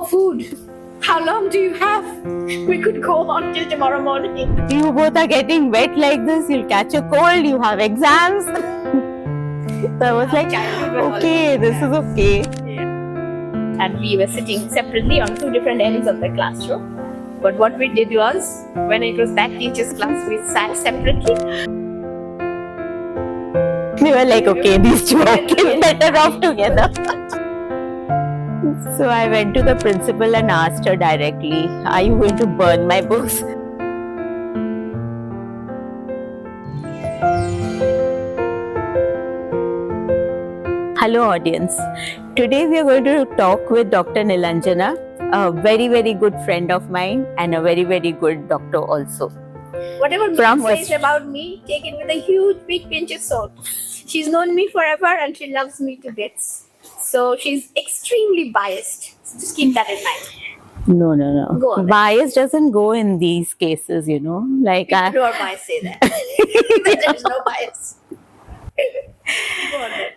food. How long do you have? We could go on till tomorrow morning. You both are getting wet like this, you'll catch a cold, you have exams. So I was like, okay, this is okay. And we were sitting separately on two different ends of the classroom. But what we did was, when it was that teacher's class, we sat separately. We were like, okay, these two are okay, better off together. So I went to the principal and asked her directly, are you going to burn my books? Hello audience. Today we are going to talk with Dr. Nilanjana, a very, very good friend of mine and a very, very good doctor also. Whatever Meena says about me, take it with a huge big pinch of salt. She's known me forever and she loves me to bits. So she's extremely biased. So just keep that in mind. No. Go on. Bias doesn't go in these cases, you know. Like People who are biased say that. There is no bias. Go on then.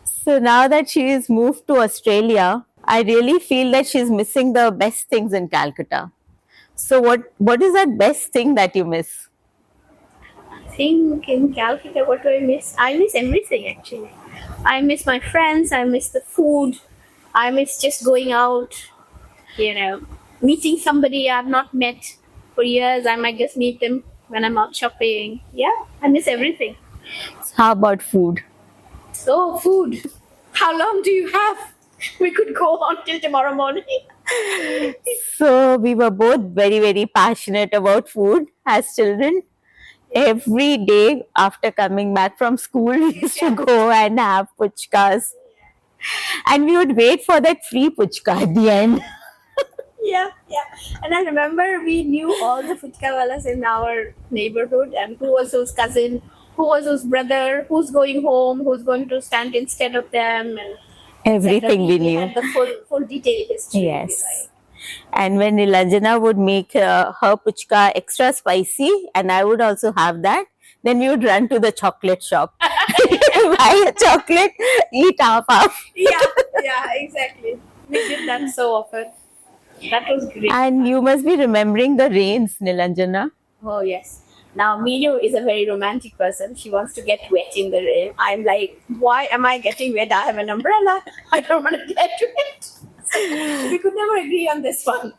So now that she's moved to Australia, I really feel that she's missing the best things in Calcutta. So what is that best thing that you miss? I think in Calcutta, what do I miss? I miss everything actually. I miss my friends, I miss the food, I miss just going out, meeting somebody I've not met for years. I might just meet them when I'm out shopping. Yeah, I miss everything. How about food? So, food. How long do you have? We could go on till tomorrow morning. So we were both very, very passionate about food as children. Every day after coming back from school, we used to go and have puchkas. And we would wait for that free puchka at the end. Yeah. And I remember we knew all the puchkawalas in our neighborhood and who was whose cousin, who was whose brother, who's going home, who's going to stand instead of them. And everything we knew. Had the full detailed history. Yes. Right? And when Nilanjana would make her puchka extra spicy, and I would also have that, then we would run to the chocolate shop, buy a chocolate, eat half. Yeah, exactly. We did that so often. That was great. And you must be remembering the rains, Nilanjana. Oh, yes. Now, Meenu is a very romantic person. She wants to get wet in the rain. I'm like, why am I getting wet? I have an umbrella. I don't want to get wet. We could never agree on this one.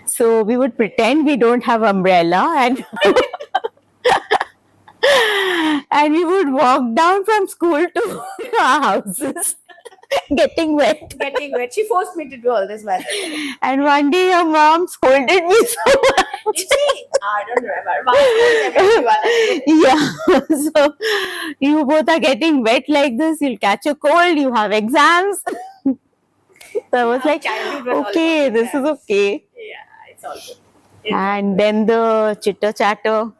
So we would pretend we don't have umbrella and and we would walk down from school to our houses. Getting wet. She forced me to do all this, man. And one day your mom scolded me so much. Did she? I don't remember. Yeah. So you both are getting wet like this. You'll catch a cold. You have exams. So I was like, okay, this is okay. Yeah, it's all good. And then the chitter chatter,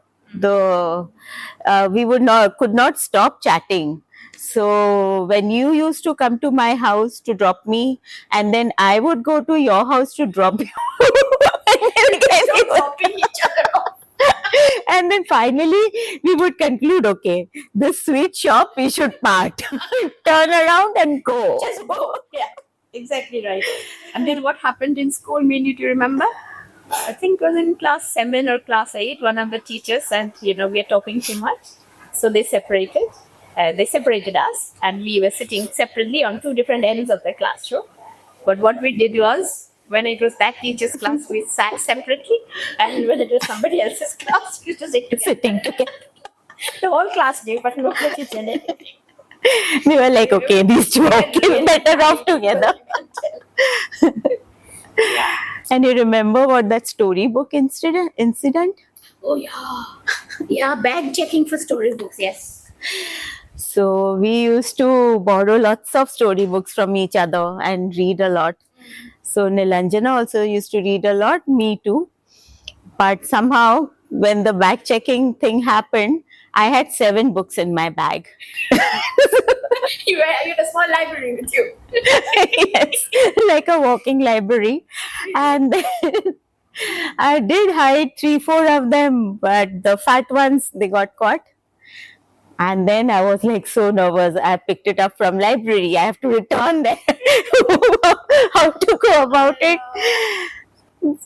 we could not stop chatting. So when you used to come to my house to drop me, and then I would go to your house to drop you. Dropping each other off. And then finally we would conclude, okay, this sweet shop we should part. Turn around and go. Just go. Yeah, exactly right. And then what happened in school, do you remember? I think it was in class 7 or class 8, one of the teachers, and we are talking too much. So they separated. They separated us and we were sitting separately on two different ends of the classroom. But what we did was, when it was that teacher's class, we sat separately, and when it was somebody else's class, we used to sit sitting together. The whole class knew, but no teacher did. We were like, okay, these two are okay, better off together. And you remember what that storybook incident? Oh yeah. Yeah, bag checking for storybooks, yes. So we used to borrow lots of storybooks from each other and read a lot. So Nilanjana also used to read a lot, me too. But somehow when the bag checking thing happened, I had 7 books in my bag. You had a small library with you. Yes, like a walking library. And I did hide 3-4 of them, but the fat ones, they got caught. And then I was like so nervous. I picked it up from library. I have to return there. How to go about it?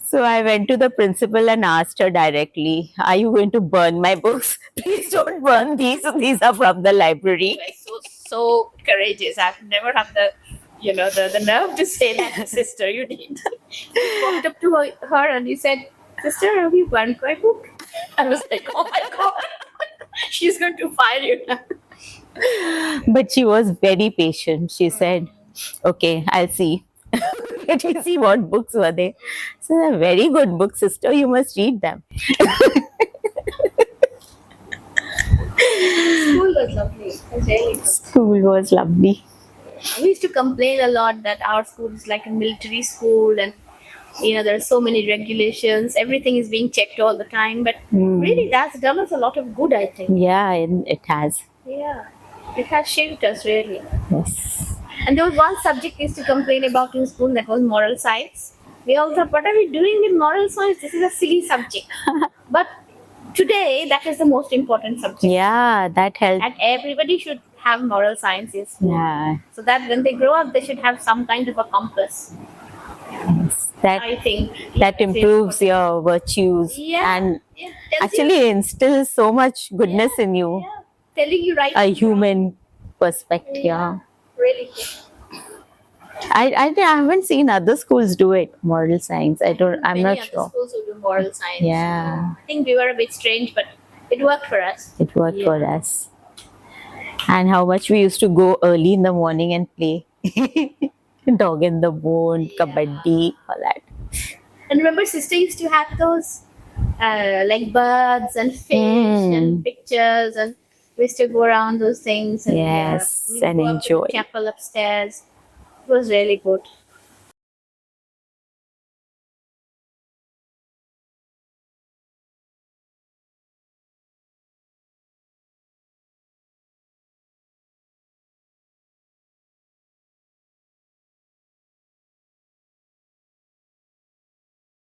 So I went to the principal and asked her directly, "Are you going to burn my books? Please don't burn these. These are from the library." Like so courageous. I've never had the nerve to say that to sister. You did. You walked up to her and you said, "Sister, have you burned my book?" I was like, "Oh my god, she's going to fire you now." But she was very patient. She said, "Okay, I'll see." Let me see what books were they. So they're very good books, sister. You must read them. School was lovely. It was really good. School was lovely. We used to complain a lot that our school is like a military school and there are so many regulations, everything is being checked all the time, but really that's done us a lot of good, I think. Yeah, it has. Yeah, it has shaped us really. Yes. And there was one subject we used to complain about in school, that was moral science. We all thought, what are we doing with moral science? This is a silly subject. But today, that is the most important subject. Yeah, that helped. And everybody should have moral science in school. Yeah. So that when they grow up, they should have some kind of a compass. Yes. That I think that improves your virtues Yeah. and Yeah, tells actually instills so much goodness in you. yeah, telling you right. A human perspective. Yeah. Really. I haven't seen other schools do it. Moral science. I'm Many not other sure. schools who do moral science. Yeah. I think we were a bit strange, but it worked for us. It worked Yeah. for us. And how much we used to go early in the morning and play. Dog in the bone, kabaddi, all that. And remember, sister used to have those like birds and fish and pictures, and we used to go around those things. And, Yes, we'd and go up to the enjoy. chapel upstairs. It was really good.